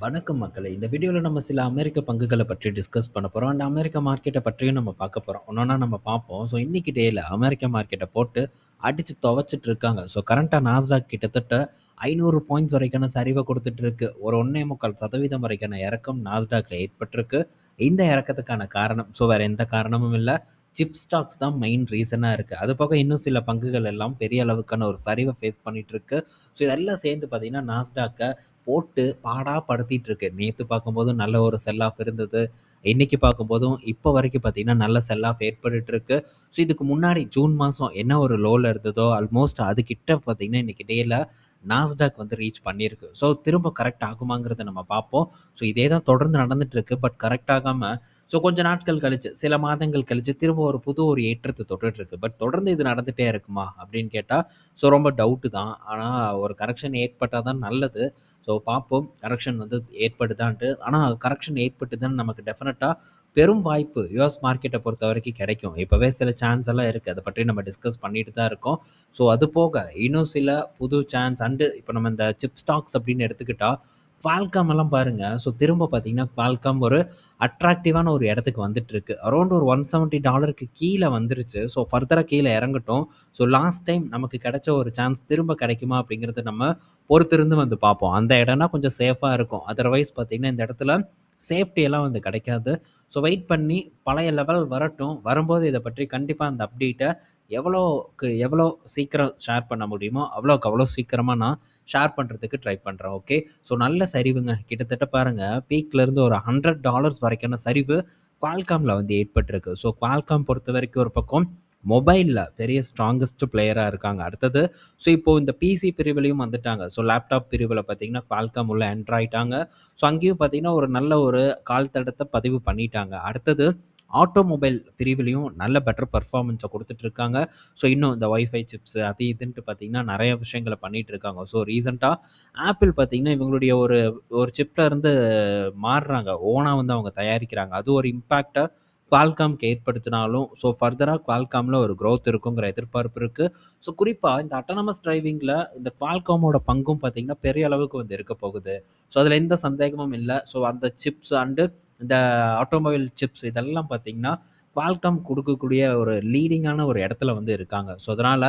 வணக்கம் மக்களே. இந்த வீடியோல நம்ம சில அமெரிக்க பங்குகள பற்றி டிஸ்கஸ் பண்ண போறோம். அண்ட் அமெரிக்க மார்க்கெட்ட பற்றியும் நம்ம பார்க்க போறோம். ஒன்னொன்னா நம்ம பார்ப்போம். ஸோ இன்னைக்கு டேல அமெரிக்க மார்க்கெட்ட போட்டு அடிச்சு துவைச்சிட்டு இருக்காங்க. ஸோ கரண்ட்டா நாஸ்டாக் கிட்டத்தட்ட 500 பாயிண்ட்ஸ் வரைக்கான சரிவ குடுத்துட்டு இருக்கு. ஒரு 1.25% வரைக்கான இறக்கம் நாஸ்டாக்ல ஏற்பட்டிருக்கு. இந்த இறக்கத்துக்கான காரணம் வேற எந்த காரணமும் இல்ல. சிப் ஸ்டாக்ஸ் தான் மெயின் ரீசனா இருக்கு. அது போக இன்னும் சில பங்குகள் எல்லாம் பெரிய அளவுக்கான ஒரு சரிவ ஃபேஸ் பண்ணிட்டு இருக்கு. ஸோ இதெல்லாம் சேர்ந்து பார்த்தீங்கன்னா, நாஸ்டாக்க போட்டு பாடா படுத்திட்டு இருக்கு. நேத்து பார்க்கும்போது நல்ல ஒரு செல் ஆஃப் இருந்தது. இன்னைக்கு பார்க்கும்போதும் இப்போ வரைக்கும் பார்த்தீங்கன்னா, நல்ல செல் ஆஃப் ஏற்பட்டுட்டு இருக்கு. ஸோ இதுக்கு முன்னாடி ஜூன் மாசம் என்ன ஒரு லோல இருந்ததோ, ஆல்மோஸ்ட் அதுகிட்ட பார்த்தீங்கன்னா, இன்னைக்கு டேல நாஸ்டாக் வந்து ரீச் பண்ணியிருக்கு. ஸோ திரும்ப கரெக்ட் ஆகுமாங்கிறத நம்ம பார்ப்போம். ஸோ இதே தான் தொடர்ந்து நடந்துட்டு இருக்கு. பட் கரெக்ட் ஆகாம கொஞ்ச நாட்கள் கழிச்சு, சில மாதங்கள் கழிச்சு திரும்ப ஒரு புது ஒரு ஏற்றத்த தொட்டுட்டு இருக்கு. பட் தொடர்ந்து இது நடந்துட்டே இருக்குமா? அப்படின்னு கேட்டா, ரொம்ப டவுட்டு தான். ஆனா ஒரு கரெக்ஷன் ஏற்பட்டா தான் நல்லது. பார்ப்போம் கரெக்ஷன் வந்து ஏற்படுதான்ட்டு. ஆனா கரெக்ஷன் ஏற்பட்டுதுன்னு நமக்கு டெஃபினட்டா பெரும் வாய்ப்பு யுஎஸ் மார்க்கெட்ட பொறுத்தவரைக்கும் கிடைக்கும். இப்பவே சில சான்ஸ் எல்லாம் இருக்கு. அத பற்றி நம்ம டிஸ்கஸ் பண்ணிட்டு தான் இருக்கோம். அது போக இன்னும் சில புது சான்ஸ் இப்ப நம்ம இந்த சிப் ஸ்டாக்ஸ் அப்படின்னு எடுத்துக்கிட்டா, Qualcomm எல்லாம் பாருங்க. திரும்ப பார்த்தீங்கன்னா, Qualcomm ஒரு அட்ராக்டிவான ஒரு இடத்துக்கு வந்துட்டு இருக்கு. அரவுண்ட் ஒரு $170க்கு கீழ வந்துருச்சு. ஃபர்தரா கீழ இறங்கட்டும். லாஸ்ட் டைம் நமக்கு கிடைச்ச ஒரு சான்ஸ் திரும்ப கிடைக்குமா அப்படிங்கிறத நம்ம பொறுத்திருந்து வந்து பார்ப்போம். அந்த இடம்னா கொஞ்சம் சேஃபா இருக்கும். அதர்வைஸ் பார்த்தீங்கன்னா, இந்த இடத்துல சேஃப்டி எல்லாம் வந்து கிடைக்காது. வெயிட் பண்ணி பழைய லெவல் வரட்டும். வரும்போது இத பற்றி கண்டிப்பா அந்த அப்டேட்ட எவ்வளோக்கு எவ்வளோ சீக்கிரம் ஷேர் பண்ண முடியுமோ, அவ்வளோக்கு அவ்வளோ சீக்கிரமா நான் ஷேர் பண்றதுக்கு ட்ரை பண்றேன். ஓகே. நல்ல சரிவுங்க. கிட்டத்தட்ட பாருங்க பீக்லேருந்து ஒரு $100 வரைக்கான சரிவு Qualcommல வந்து ஏற்பட்டிருக்கு. Qualcomm பொறுத்தவரைக்கும் ஒரு பக்கம் மொபைல்ல பெரிய ஸ்ட்ராங்கஸ்ட் பிளேயரா இருக்காங்க. அடுத்தது இப்போ இந்த பிசி பிரிவிலயும் வந்துட்டாங்க. லேப்டாப் பிரிவுல பார்த்தீங்கன்னா, Qualcomm உள்ள என்டர் ஆயிட்டாங்க. அங்கேயும் பார்த்தீங்கன்னா, ஒரு நல்ல ஒரு கால் தடத்த பதிவு பண்ணிட்டாங்க. அடுத்தது ஆட்டோமொபைல் பிரிவிலயும் நல்ல பெட்டர் பெர்ஃபார்மன்ஸ குடுத்துட்டு இருக்காங்க. இன்னும் இந்த வைஃபை சிப்ஸ் அது இதுன்ட்டு பார்த்தீங்கன்னா, நெறைய விஷயங்கள பண்ணிட்டு இருக்காங்க. ரீசென்ட்டா ஆப்பிள் பார்த்தீங்கன்னா, இவங்களுடைய ஒரு ஒரு சிப்ல இருந்து மாறுறாங்க. ஓனா வந்து அவங்க தயாரிக்கிறாங்க. அது ஒரு இம்பாக்ட்ட Qualcommக்கு ஏற்படுத்தினாலும், ஃபர்தரா Qualcommல ஒரு குரோத் இருக்குங்கிற எதிர்பார்ப்பு இருக்கு. குறிப்பா இந்த அட்டானமஸ் டிரைவிங்ல இந்த Qualcommோட பங்கும் பார்த்தீங்கன்னா, பெரிய அளவுக்கு வந்து இருக்க போகுது. அதுல எந்த சந்தேகமும் இல்ல. அந்த சிப்ஸ் இந்த ஆட்டோமொபைல் சிப்ஸ் இதெல்லாம் பார்த்தீங்கன்னா, Qualcomm குடுக்கக்கூடிய ஒரு லீடிங்கான ஒரு இடத்துல வந்து இருக்காங்க. அதனால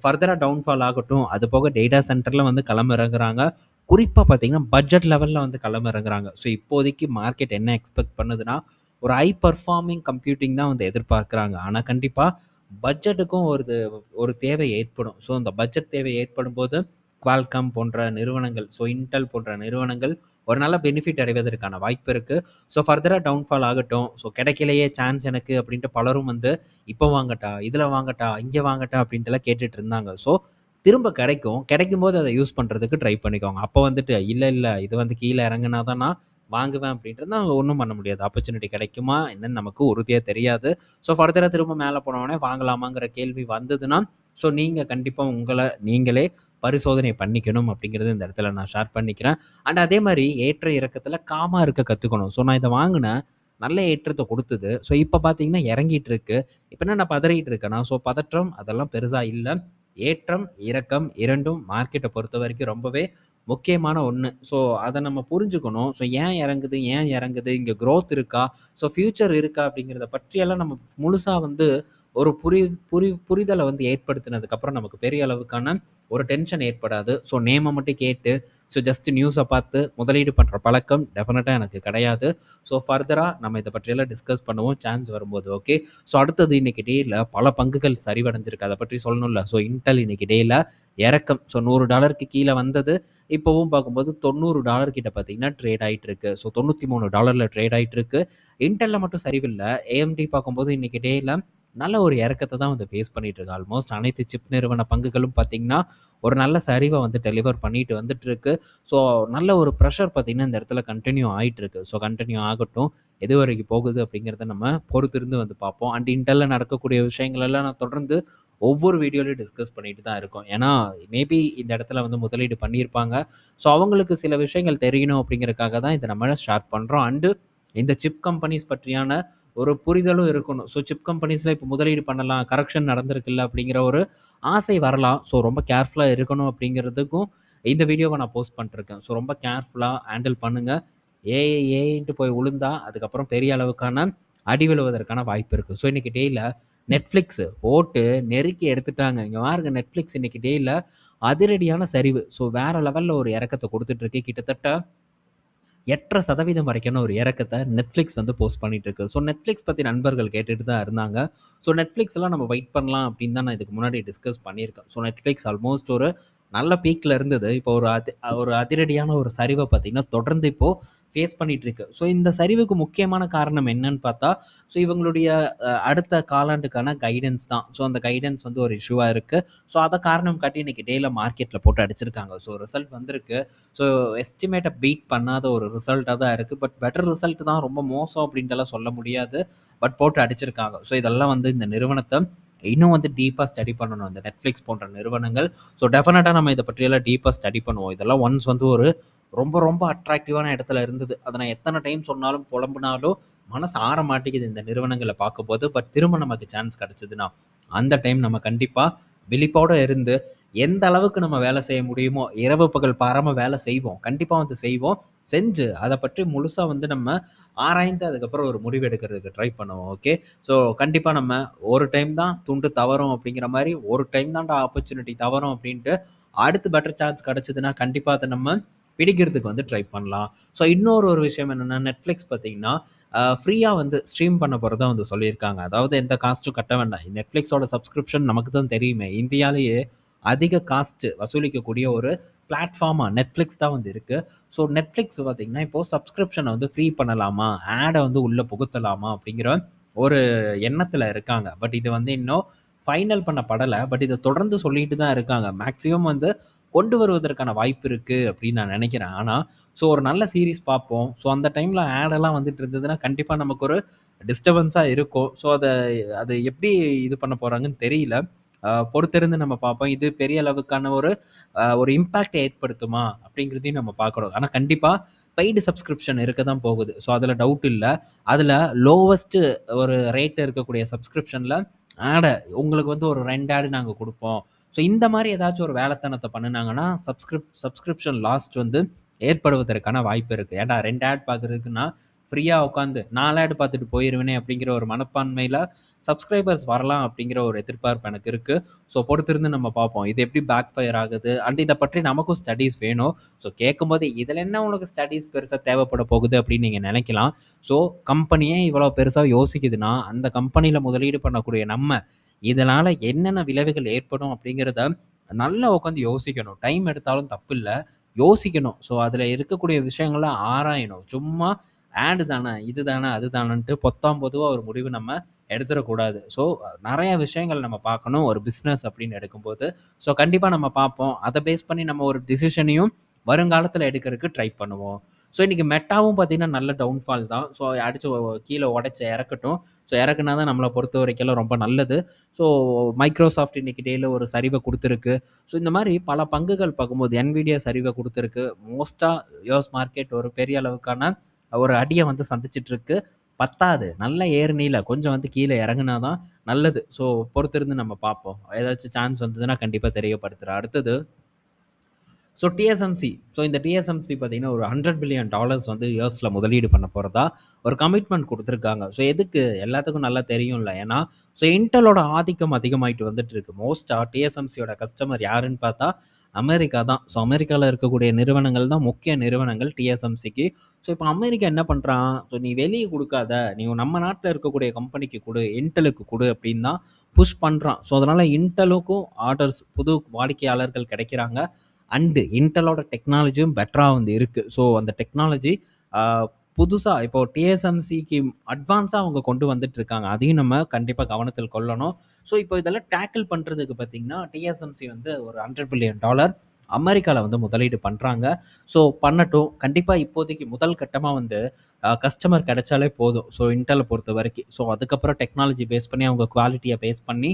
ஃபர்தரா டவுன்ஃபால் ஆகட்டும். அது போக டேட்டா சென்டர்ல வந்து களமிறங்குறாங்க. குறிப்பா பார்த்தீங்கன்னா, பட்ஜெட் லெவல்ல வந்து களமிறங்குறாங்க. இப்போதைக்கு மார்க்கெட் என்ன எக்ஸ்பெக்ட் பண்ணுதுன்னா, ஒரு ஹை பெர்ஃபார்மிங் கம்ப்யூட்டிங் தான் வந்து எதிர்பார்க்குறாங்க. ஆனா கண்டிப்பா பட்ஜெட்டுக்கும் ஒரு தேவை ஏற்படும். அந்த பட்ஜெட் தேவை ஏற்படும்போது Qualcomm போன்ற நிறுவனங்கள், Intel போன்ற நிறுவனங்கள் ஒரு நல்ல பெனிஃபிட் அடைவதற்கான வாய்ப்பு இருக்கு. ஃபர்தரா டவுன்ஃபால் ஆகட்டும். கிடைக்கலையே சான்ஸ் எனக்கு அப்படின்ட்டு பலரும் வந்து, "இப்ப வாங்கட்டா, இதுல வாங்கட்டா, இங்க வாங்கட்டா" அப்படின்ட்டுலாம் கேட்டுட்டு இருந்தாங்க. திரும்ப கிடைக்கும். கிடைக்கும்போது அத யூஸ் பண்றதுக்கு ட்ரை பண்ணிக்கோங்க. அப்ப வந்துட்டு, "இல்ல, இல்ல இது வந்து கீழ இறங்குனா தான் நான் வாங்குவேன்" அப்படின்றத ஒண்ணும் பண்ண முடியாது. ஆப்பர்ச்சுனிட்டி கிடைக்குமா என்னன்னு நமக்கு உறுதியா தெரியாது. ஃபர்தரா திரும்ப மேல போன உடனே வாங்கலாமாங்கிற கேள்வி வந்ததுன்னா, நீங்க கண்டிப்பா உங்கள நீங்களே பரிசோதனை பண்ணிக்கணும் அப்படிங்கிறது இந்த இடத்துல நான் ஷேர் பண்ணிக்கிறேன். அண்ட் அதே மாரி ஏற்ற இறக்கத்துல காமா இருக்க கத்துக்கணும். நான் இத வாங்குனேன். நல்ல ஏற்றத்த குடுத்தது. இப்ப பார்த்தீங்கன்னா இறங்கிட்டு இருக்கு. இப்ப என்ன நான் பதறிட்டு இருக்கேனா? பதற்றம் அதெல்லாம் பெருசா இல்ல. ஏற்றம், இறக்கம் 2ம் மார்க்கெட்ட பொறுத்தவரைக்கும் ரொம்பவே முக்கியமான ஒண்ணு. அத நம்ம புரிஞ்சுக்கணும். ஏன் இறங்குது? ஏன் இறங்குது? இங்க குரோத் இருக்கா? ஃபியூச்சர் இருக்கா? அப்படிங்கிறத பற்றியெல்லாம் நம்ம முழுசா வந்து ஒரு புரிதல வந்து ஏற்படுத்தினதுக்கப்புறம் நமக்கு பெரிய அளவுக்கான ஒரு டென்ஷன் ஏற்படாது. நேம மட்டும் கேட்டு, ஜஸ்ட் நியூஸ பார்த்து முதலீடு பண்ற பழக்கம் டெஃபினட்டா எனக்கு கிடையாது. ஃபர்தரா நம்ம இத பற்றியெல்லாம் டிஸ்கஸ் பண்ணுவோம் சான்ஸ் வரும்போது. ஓகே. அடுத்தது இன்னைக்கு டேல பல பங்குகள் சரிவடைஞ்சிருக்கு. அத பற்றி சொல்லணும்ல. Intel இன்னைக்கு டேல இறக்கம். $100க்கு கீழ வந்தது. இப்பவும் பார்க்கும்போது $90 கிட்ட பார்த்தீங்கன்னா ட்ரேட் ஆயிட்டு இருக்கு. $93ல ட்ரேட் ஆயிட்டு இருக்கு. Intelல மட்டும் சரிவில்ல. AMD பார்க்கும்போது இன்னைக்கு டேல நல்ல ஒரு இறக்கத்த தான் வந்து ஃபேஸ் பண்ணிட்டு இருக்கு. ஆல்மோஸ்ட் அனைத்து சிப் நிறுவன பங்குகளும் பார்த்தீங்கன்னா, ஒரு நல்ல சரிவ வந்து டெலிவர் பண்ணிட்டு வந்துட்டு இருக்கு. ஸோ நல்ல ஒரு பிரஷர் பார்த்தீங்கன்னா, இந்த இடத்துல கன்டின்யூ ஆயிட்டு இருக்கு. கன்டின்யூ ஆகட்டும். எதுவரைக்கும் போகுது அப்படிங்கிறத நம்ம பொறுத்திருந்து வந்து பார்ப்போம். அண்ட் Intelல நடக்கக்கூடிய விஷயங்கள் எல்லாம் நான் தொடர்ந்து ஒவ்வொரு வீடியோலயும் டிஸ்கஸ் பண்ணிட்டு தான் இருக்கோம். ஏன்னா, மேபி இந்த இடத்துல வந்து முதலீடு பண்ணியிருப்பாங்க. அவங்களுக்கு சில விஷயங்கள் தெரியணும் அப்படிங்கிறதுக்காக தான் இத நம்ம ஷேர் பண்றோம். அண்டு இந்த சிப் கம்பெனிஸ் பற்றியான ஒரு புரிதலும் இருக்கணும். சிப் கம்பெனிஸ்ல இப்போ முதலீடு பண்ணலாம். கரெக்ஷன் நடந்திருக்குல்ல அப்படிங்கிற ஒரு ஆசை வரலாம். ரொம்ப கேர்ஃபுல்லா இருக்கணும் அப்படிங்கிறதுக்கும் இந்த வீடியோவை நான் போஸ்ட் பண்ணிருக்கேன். ஸோ ரொம்ப கேர்ஃபுல்லாக ஹேண்டில் பண்ணுங்கள். ஏன்ட்டு போய் விழுந்தா அதுக்கப்புறம் பெரிய அளவுக்கான அடி விழுவதற்கான வாய்ப்பு இருக்குது. ஸோ இன்றைக்கி டேயில் நெட்ஃப்ளிக்ஸு போட்டு நெருக்கி எடுத்துட்டாங்க. இங்கே பாருங்க, நெட்ஃப்ளிக்ஸ் இன்றைக்கி டேயில் அதிரடியான சரிவு. ஸோ வேறு லெவலில் ஒரு இறக்கத்தை கொடுத்துட்ருக்கு. கிட்டத்தட்ட 8% வரைக்கான ஒரு இறக்கத்தை நெட்ஃப்ளிக்ஸ் வந்து போஸ்ட் பண்ணிட்டு இருக்கு. ஸோ நெட்ஃப்ளிக்ஸ் பற்றி நண்பர்கள் கேட்டுட்டு தான் இருந்தாங்க. ஸோ நெட்ஃப்ளிக்ஸ்லாம் நம்ம வெயிட் பண்ணலாம் அப்படின்னு தான் நான் இதுக்கு முன்னாடி டிஸ்கஸ் பண்ணியிருக்கேன். ஸோ நெட்ஃப்ளிக்ஸ் ஆல்மோஸ்ட் ஒரு நல்ல பீக்கில் இருந்தது. இப்போ ஒரு அதிரடியான ஒரு சரிவை பார்த்தீங்கன்னா தொடர்ந்து இப்போது ஃபேஸ் பண்ணிட்டு இருக்கு. ஸோ இந்த சரிவுக்கு முக்கியமான காரணம் என்னன்னு பார்த்தா, ஸோ இவங்களுடைய அடுத்த காலாண்டுக்கான கைடன்ஸ் தான். ஸோ அந்த கைடன்ஸ் வந்து ஒரு இஷ்யூவாக இருக்குது. ஸோ அதை காரணம் காட்டி இன்றைக்கி டேயில் மார்க்கெட்டில் போட்டு அடிச்சிருக்காங்க. ஸோ ரிசல்ட் வந்திருக்கு. ஸோ எஸ்டிமேட்டை பீட் பண்ணாத ஒரு ரிசல்ட்டாக தான் இருக்குது. பட் பெட்டர் ரிசல்ட் தான், ரொம்ப மோசம் அப்படின்ட்டுலாம் சொல்ல முடியாது. பட் போட்டு அடிச்சிருக்காங்க. ஸோ இதெல்லாம் வந்து இந்த நிறுவனத்தை இன்னும் வந்து டீப்பாக ஸ்டடி பண்ணணும், இந்த நெட்ஃப்ளிக்ஸ் போன்ற நிறுவனங்கள். ஸோ டெஃபினட்டாக நம்ம இதை பற்றியெல்லாம் டீப்பாக ஸ்டடி பண்ணுவோம். இதெல்லாம் ஒன்ஸ் வந்து ஒரு ரொம்ப ரொம்ப அட்ராக்டிவான இடத்துல இருந்தது. அதை நான் எத்தனை டைம் சொன்னாலும் புலம்புனாலும் மனசு ஆற மாட்டேங்குது இந்த நிறுவனங்களை பார்க்கும்போது. பட் திரும்ப நமக்கு சான்ஸ் கிடச்சிதுன்னா அந்த டைம் நம்ம கண்டிப்பாக விழிப்போடு இருந்து எந்த அளவுக்கு நம்ம வேலை செய்ய முடியுமோ இரவு பகல் பாராமல் வேலை செய்வோம். கண்டிப்பாக வந்து செய்வோம். செஞ்சு அதை பற்றி முழுசாக வந்து நம்ம ஆராய்ந்து அதுக்கப்புறம் ஒரு முடிவு எடுக்கிறதுக்கு ட்ரை பண்ணுவோம். ஓகே. ஸோ கண்டிப்பாக நம்ம ஒரு டைம் தான் துண்டு தவறும் அப்படிங்கிற மாதிரி, ஒரு டைம் தான்டா ஆப்பர்ச்சுனிட்டி தவறும் அப்படின்ட்டு அடுத்து பெட்டர் சான்ஸ் கிடச்சிதுன்னா கண்டிப்பாக அதை நம்ம பிடிக்கிறதுக்கு வந்து ட்ரை பண்ணலாம். ஸோ இன்னொரு விஷயம் என்னென்னா, நெட்ஃப்ளிக்ஸ் பார்த்தீங்கன்னா ஃப்ரீயாக வந்து ஸ்ட்ரீம் பண்ண போகிறதா வந்து சொல்லியிருக்காங்க. அதாவது எந்த காஸ்ட்டும் கட்ட வேண்டாம். நெட்ஃப்ளிக்ஸோட சப்ஸ்கிரிப்ஷன் நமக்கு தான் தெரியுமே, இந்தியாவிலேயே அதிக காஸ்ட்டு வசூலிக்கக்கூடிய ஒரு பிளாட்ஃபார்மாக நெட்ஃப்ளிக்ஸ் தான் வந்து இருக்குது. ஸோ நெட்ஃப்ளிக்ஸ் பார்த்தீங்கன்னா இப்போது சப்ஸ்கிரிப்ஷனை வந்து ஃப்ரீ பண்ணலாமா, ஆடை வந்து உள்ளே புகுத்தலாமா அப்படிங்கிற ஒரு எண்ணத்தில் இருக்காங்க. பட் இது வந்து இன்னும் ஃபைனல் பண்ணப்படலை. பட் இதை தொடர்ந்து சொல்லிட்டு தான் இருக்காங்க. மேக்ஸிமம் வந்து கொண்டு வருவதற்கான வாய்ப்பு இருக்குது அப்படின்னு நான் நினைக்கிறேன். ஆனால் ஸோ ஒரு நல்ல சீரிஸ் பார்ப்போம். ஸோ அந்த டைமில் ஆடெல்லாம் வந்துட்டு இருந்ததுன்னா கண்டிப்பாக நமக்கு ஒரு டிஸ்டர்பன்ஸாக இருக்கும். ஸோ அது எப்படி இது பண்ண போகிறாங்கன்னு தெரியல. பொறுத்திருந்து நம்ம பார்ப்போம். இது பெரிய அளவுக்கான ஒரு இம்பேக்ட் ஏற்படுத்துமா அப்படிங்கிறதையும் நம்ம பார்க்குறோம். ஆனால் கண்டிப்பாக பெய்டு சப்ஸ்கிரிப்ஷன் இருக்க தான் போகுது. ஸோ அதில் டவுட் இல்லை. அதில் லோவஸ்ட்டு ஒரு ரேட் இருக்கக்கூடிய சப்ஸ்கிரிப்ஷனில் ஆடை உங்களுக்கு வந்து ஒரு 2 ஆடு நாங்கள் கொடுப்போம். ஸோ இந்த மாதிரி ஏதாச்சும் ஒரு வேலைத்தனத்தை பண்ணினாங்கன்னா சப்ஸ்கிரிப்ஷன் லாஸ்ட் வந்து ஏற்படுவதற்கான வாய்ப்பு இருக்குது. ஏன்டா 2 ஆட் பார்க்குறதுக்குன்னா ஃப்ரீயாக உட்காந்து 4 ஆட் பார்த்துட்டு போயிடுவேனே அப்படிங்கிற ஒரு மனப்பான்மையில் சப்ஸ்கிரைபர்ஸ் வரலாம் அப்படிங்கிற ஒரு எதிர்பார்ப்பு எனக்கு இருக்குது. ஸோ பொறுத்திருந்து நம்ம பார்ப்போம் இது எப்படி பேக் ஃபயர் ஆகுது. அண்ட் இதை பற்றி நமக்கும் ஸ்டடீஸ் வேணும். ஸோ கேட்கும்போது இதில் என்ன உனக்கு ஸ்டடீஸ் பெருசாக தேவைப்பட போகுது அப்படின்னு நீங்கள் நினைக்கலாம். ஸோ கம்பெனியே இவ்வளோ பெருசாக யோசிக்குதுன்னா அந்த கம்பெனியில் முதலீடு பண்ணக்கூடிய நம்ம இதனால் என்னென்ன விளைவுகள் ஏற்படும் அப்படிங்கிறத நல்லா உட்காந்து யோசிக்கணும். டைம் எடுத்தாலும் தப்பு இல்லை, யோசிக்கணும். ஸோ அதில் இருக்கக்கூடிய விஷயங்களை ஆராயணும். சும்மா ஆடு தானே, இது தானே, அது தானேன்ட்டு பொத்தாம் பொதுவாக ஒரு முடிவு நம்ம எடுத்துடக்கூடாது. ஸோ நிறைய விஷயங்கள் நம்ம பார்க்கணும் ஒரு பிஸ்னஸ் அப்படின்னு எடுக்கும்போது. ஸோ கண்டிப்பாக நம்ம பார்ப்போம். அதை பேஸ் பண்ணி நம்ம ஒரு டிசிஷனையும் வருங்காலத்தில் எடுக்கிறதுக்கு ட்ரை பண்ணுவோம். ஸோ இன்றைக்கி மெட்டாவும் பார்த்திங்கன்னா நல்ல டவுன்ஃபால் தான். ஸோ அடித்து கீழே உடச்சி இறக்கட்டும். ஸோ இறக்குனா தான் நம்மளை பொறுத்த வரைக்கும் ரொம்ப நல்லது. ஸோ மைக்ரோசாஃப்ட் இன்றைக்கி டேயில் ஒரு சரிவை கொடுத்துருக்கு. ஸோ இந்த மாதிரி பல பங்குகள் பார்க்கும்போது என்விடியா சரிவை கொடுத்துருக்கு. மோஸ்ட்டாக யுஎஸ் மார்க்கெட் ஒரு பெரிய அளவுக்கான ஒரு அடியை வந்து சந்திச்சிட்ருக்கு. பத்தாது, நல்ல ஏறுநிலை கொஞ்சம் வந்து கீழே இறங்குனா தான் நல்லது. ஸோ பொறுத்திருந்து நம்ம பார்ப்போம். ஏதாச்சும் சான்ஸ் வந்ததுன்னா கண்டிப்பாக தெரியப்படுத்துகிறேன். அடுத்தது ஸோ டிஎஸ்எம்சி. ஸோ இந்த டிஎஸ்எம்சி பார்த்தீங்கன்னா ஒரு $100 பில்லியன் வந்து யூஎஸில் முதலீடு பண்ண போகிறதா ஒரு கமிட்மெண்ட் கொடுத்துருக்காங்க. ஸோ எதுக்கு எல்லாத்துக்கும் நல்லா தெரியும்ல. ஏன்னா ஸோ இன்டலோட ஆதிக்கம் அதிகமாகிட்டு வந்துட்டு இருக்கு. மோஸ்ட்டாக டிஎஸ்எம்சியோட கஸ்டமர் யாருன்னு பார்த்தா அமெரிக்கா தான். ஸோ அமெரிக்காவில் இருக்கக்கூடிய நிறுவனங்கள் தான் முக்கிய நிறுவனங்கள் டிஎஸ்எம்சிக்கு. ஸோ இப்போ அமெரிக்கா என்ன பண்ணுறான், ஸோ நீ வெளியே கொடுக்காத, நீ நம்ம நாட்டில் இருக்கக்கூடிய கம்பெனிக்கு கொடு, இன்டலுக்கு கொடு அப்படின்னு தான் புஷ் பண்ணுறான். ஸோ அதனால் இன்டலுக்கும் ஆர்டர்ஸ் புது வாடிக்கையாளர்கள் கிடைக்கிறாங்க. அண்டு இன்டலோட டெக்னாலஜியும் பெட்டராக வந்து இருக்குது. ஸோ அந்த டெக்னாலஜி புதுசாக இப்போ டிஎஸ்எம்சிக்கு அட்வான்ஸாக அவங்க கொண்டு வந்துட்டு இருக்காங்க. அதையும் நம்ம கண்டிப்பாக கவனத்தில் கொள்ளணும். ஸோ இப்போ இதெல்லாம் டேக்கிள் பண்ணுறதுக்கு பார்த்திங்கன்னா டிஎஸ்எம்சி வந்து ஒரு $100 பில்லியன் அமெரிக்காவில் வந்து முதலீடு பண்ணுறாங்க. ஸோ பண்ணட்டும். கண்டிப்பாக இப்போதைக்கு முதல் கட்டமாக வந்து கஸ்டமர் கிடைச்சாலே போதும். ஸோ இன்டலை பொறுத்த வரைக்கும். ஸோ அதுக்கப்புறம் டெக்னாலஜி பேஸ் பண்ணி அவங்க குவாலிட்டியை பேஸ் பண்ணி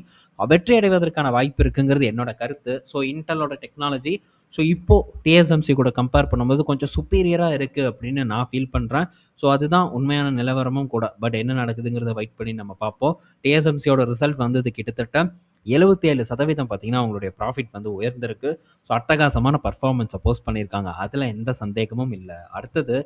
வெற்றி அடைவதற்கான வாய்ப்பு இருக்குங்கிறது என்னோட கருத்து. ஸோ இன்டலோட டெக்னாலஜி ஸோ இப்போது டிஎஸ்எம்சி கூட கம்பேர் பண்ணும்போது கொஞ்சம் சுப்பீரியராக இருக்குது அப்படின்னு நான் ஃபீல் பண்ணுறேன். ஸோ அதுதான் உண்மையான நிலவரமும் கூட. பட் என்ன நடக்குதுங்கிறத வெயிட் பண்ணி நம்ம பார்ப்போம். டிஎஸ்எம்சியோட ரிசல்ட் வந்தது கிட்டத்தட்ட 77% பார்த்தீங்கன்னா, அவங்களுடைய ப்ராஃபிட் வந்து உயர்ந்திருக்கு. ஸோ அட்டகாசமான பெர்ஃபார்மன்ஸ போஸ்ட் பண்ணியிருக்காங்க. அதுல எந்த சந்தேகமும் இல்ல. அடுத்தது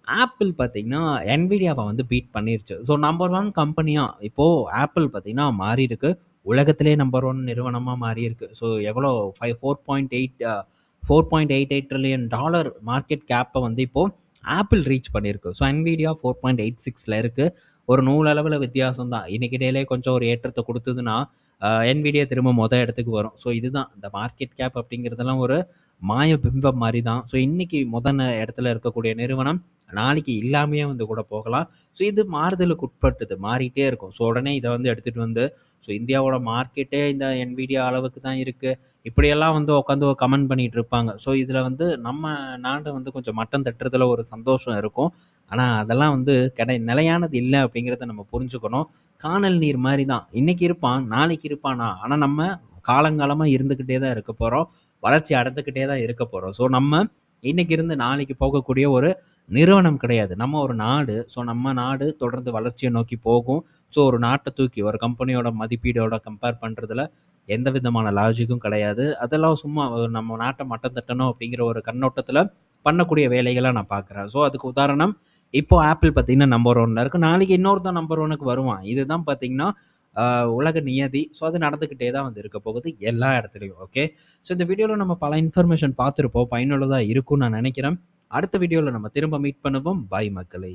ஆப்பிள் பார்த்தீங்கன்னா, NVIDIAவ வந்து பீட் பண்ணிருச்சு. ஸோ நம்பர் 1 கம்பெனியா இப்போ ஆப்பிள் பார்த்தீங்கன்னா மாறியிருக்கு. உலகத்திலே நம்பர் 1 நிறுவனமா மாறியிருக்கு. ஸோ எவ்வளோ 4.88 ட்ரில்லியன் டாலர் மார்க்கெட் கேப்ப வந்து இப்போ ஆப்பிள் ரீச் பண்ணியிருக்கு. ஸோ NVIDIA 4.86ல இருக்கு. ஒரு நூலளவுல வித்தியாசம் தான். இன்னைக்கு டேலே கொஞ்சம் ஒரு ஏற்றத்த குடுத்ததுன்னா, NVIDIA திரும்ப இடத்துக்கு வரும். ஸோ இதுதான் இந்த மார்க்கெட் கேப் அப்படிங்கிறதெல்லாம் ஒரு மாய பிம்பம் மாரி தான். ஸோ இன்னைக்கு இடத்துல இருக்கக்கூடிய நிறுவனம், நாளைக்கு இல்லாமயே வந்து கூட போகலாம். ஸோ இது மாறுதலுக்கு உட்பட்டது. மாறிட்டே இருக்கும். ஸோ உடனே இத வந்து எடுத்துட்டு வந்து, ஸோ இந்தியாவோட மார்க்கெட்டே இந்த NVIDIA அளவுக்கு தான் இருக்கு. இப்படியெல்லாம் வந்து உட்காந்து கமெண்ட் பண்ணிட்டு இருப்பாங்க. ஸோ இதுல வந்து நம்ம நாடு வந்து கொஞ்சம் மட்டம் தட்டுறதுல ஒரு சந்தோஷம் இருக்கும். ஆனா அதெல்லாம் வந்து நிலையானது இல்ல அப்படிங்கிறத நம்ம புரிஞ்சுக்கணும். கானல் நீர் மாரி தான். இன்னைக்கு இருப்பான், நாளைக்கு இருப்பானா? ஆனா நம்ம காலங்காலமா இருந்துகிட்டே தான் இருக்க போறோம். வளர்ச்சி அடைஞ்சுக்கிட்டே தான் இருக்க போறோம். ஸோ நம்ம இன்னைக்கு இருந்து நாளைக்கு போகக்கூடிய ஒரு நிறுவனம் கிடையாது. நம்ம ஒரு நாடு. ஸோ நம்ம நாடு தொடர்ந்து வளர்ச்சிய நோக்கி போகும். ஸோ ஒரு நாட்ட தூக்கி ஒரு கம்பெனியோட மதிப்பீடோட கம்பேர் பண்றதுல எந்த விதமான லாஜிக்கும் கிடையாது. அதெல்லாம் சும்மா நம்ம நாட்ட மட்டம் தட்டணும் அப்படிங்கிற ஒரு கண்ணோட்டத்துல பண்ணக்கூடிய வேலைகளா நான் பார்க்குறேன். ஸோ அதுக்கு உதாரணம், இப்போ ஆப்பிள் பார்த்தீங்கன்னா நம்பர் 1ல இருக்கு. நாளைக்கு இன்னொருத்தன் நம்பர் 1க்கு வருவான். இதுதான் பார்த்தீங்கன்னா, உலக நியதி. ஸோ அது நடந்துக்கிட்டே தான் வந்து இருக்க போகுது எல்லா இடத்துலயும். ஓகே. ஸோ இந்த வீடியோல நம்ம பல இன்ஃபர்மேஷன் பார்த்துருப்போம். பயனுள்ளதா இருக்கும்னு நான் நினைக்கிறேன். அடுத்த வீடியோல நம்ம திரும்ப மீட் பண்ணுவோம். பாய் மக்களே!